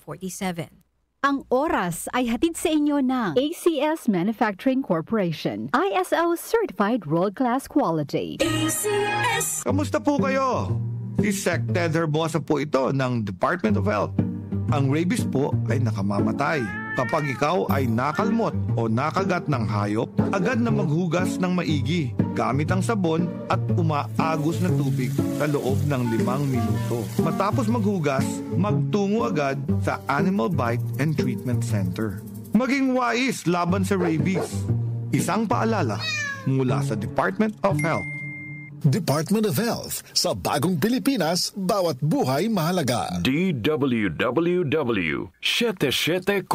47. Ang oras ay hatid sa inyo ng ACS Manufacturing Corporation. ISO Certified World-Class Quality. ACS! Kamusta po kayo? Si Sec Ted Herbosa po ito ng Department of Health. Ang rabies po ay nakamamatay. Kapag ikaw ay nakalmot o nakagat ng hayop, agad na maghugas ng maigi gamit ang sabon at umaagos na tubig sa loob ng 5 minuto. Matapos maghugas, magtungo agad sa Animal Bite and Treatment Center. Maging wais laban sa rabies. Isang paalala mula sa Department of Health. Department of Health. Sa bagong Pilipinas, bawat buhay mahalaga. DWWW 774.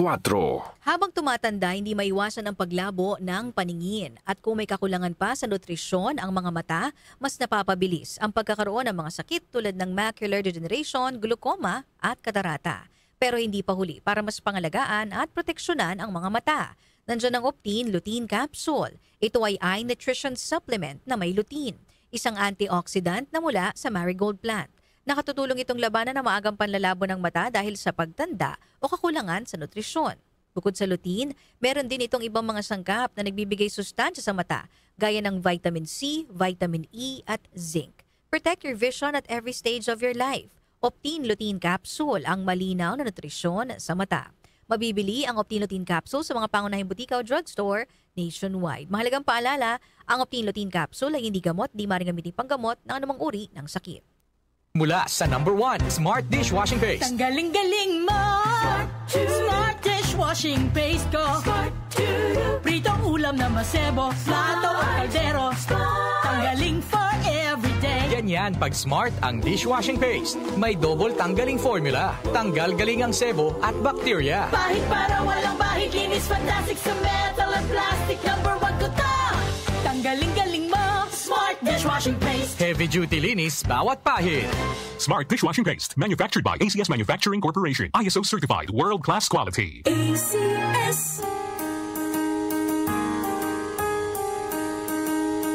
Habang tumatanda, hindi maiwasan ang paglabo ng paningin. At kung may kakulangan pa sa nutrisyon ang mga mata, mas napapabilis ang pagkakaroon ng mga sakit tulad ng macular degeneration, glaucoma at katarata. Pero hindi pa huli para mas pangalagaan at proteksyonan ang mga mata. Nandiyan ang Optine Lutein Capsule. Ito ay eye nutrition supplement na may lutein. Isang antioxidant na mula sa marigold plant. Nakatutulong itong labanan ang maagang panlalabo ng mata dahil sa pagtanda o kakulangan sa nutrisyon. Bukod sa lutein, meron din itong ibang mga sangkap na nagbibigay sustansya sa mata, gaya ng vitamin C, vitamin E at zinc. Protect your vision at every stage of your life. Optine Lutein Capsule, ang malinaw na nutrisyon sa mata. Mabibili ang Optine Lutein Capsule sa mga pangunahing butika o drugstore nationwide. Mahalagang paalala, ang Optine Lutein Capsule ay hindi gamot, di maaaring gamitin panggamot ng anumang uri ng sakit. Mula sa #1 Smart Dishwashing Paste. Tanggaling-galing mo! Smart Dishwashing Paste ko! Pritong ulam na masebo, plato o kaldero. Tanggaling for everyday. Ganyan pag Smart ang dishwashing paste. May double tanggaling formula. Tanggal galing ang sebo at bakterya. Bahid para walang bahid, linis fantastic sa metal at plastic. #1 ko to! Tanggaling-galing mo! Smart Dishwashing Paste. Heavy duty linis bawat pahid. Smart Dishwashing Paste. Manufactured by ACS Manufacturing Corporation. ISO certified world-class quality. ACS.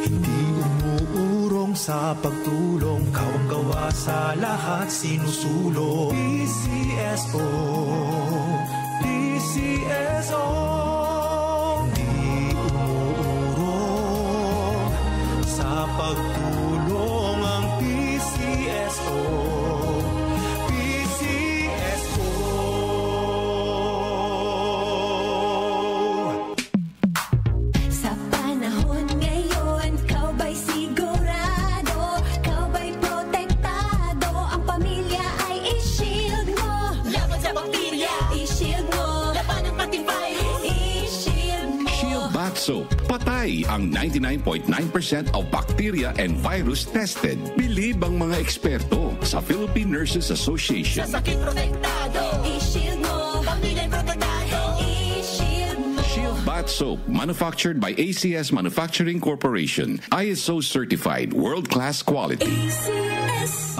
Hindi umuurong sa pagtulong, kawang-gawa sa lahat sinusulong. PCSO, PCSO. Hindi umuurong sa pagtulong ang PCSO. So, patay ang 99.9% of bacteria and virus tested. Believe ang mga eksperto sa Philippine Nurses Association. Sa sakit protektado, i-shield mo. Pamilya protektado, i-shield mo. Shield Bath Soap, manufactured by ACS Manufacturing Corporation. ISO certified world-class quality. ACS.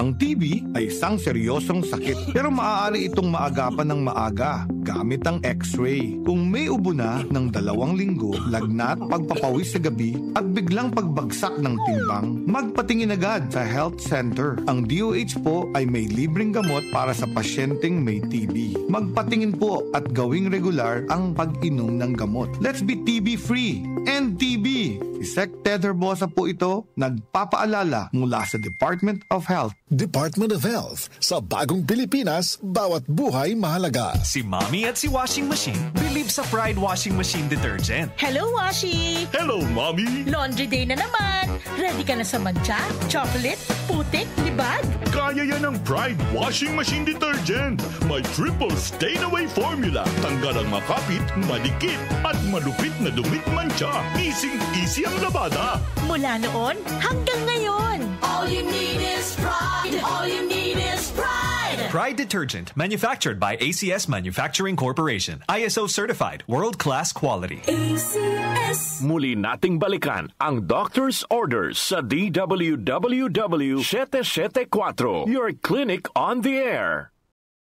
Ang TB ay isang seryosong sakit pero maaari itong maagapan ng maaga gamit ang X-ray. Kung may ubo na ng 2 linggo, lagnat, pagpapawis sa gabi at biglang pagbagsak ng timbang, magpatingin agad sa health center. Ang DOH po ay may libreng gamot para sa pasyenteng may TB. Magpatingin po at gawing regular ang pag-inom ng gamot. Let's be TB-free! End TB! Si Sec Ted Herbosa po ito, nagpapaalala mula sa Department of Health. Department of Health. Sa bagong Pilipinas, bawat buhay mahalaga. Si Mommy at si Washing Machine believe sa Pride Washing Machine Detergent. Hello, Washi! Hello, Mommy! Laundry day na naman! Ready ka na sa mancha, chocolate, putik, libag? Kaya yan ang Pride Washing Machine Detergent. May triple stain-away formula. Tanggal ang makapit, madikit, at malupit na dumit mancha. Easy ang labada. Mula noon hanggang ngayon. All you need is pride. All you need is pride. Pride Detergent, manufactured by ACS Manufacturing Corporation. ISO certified, world-class quality. ACS. Muli nating balikan ang Doctor's Orders sa DWWW 774. Your clinic on the air.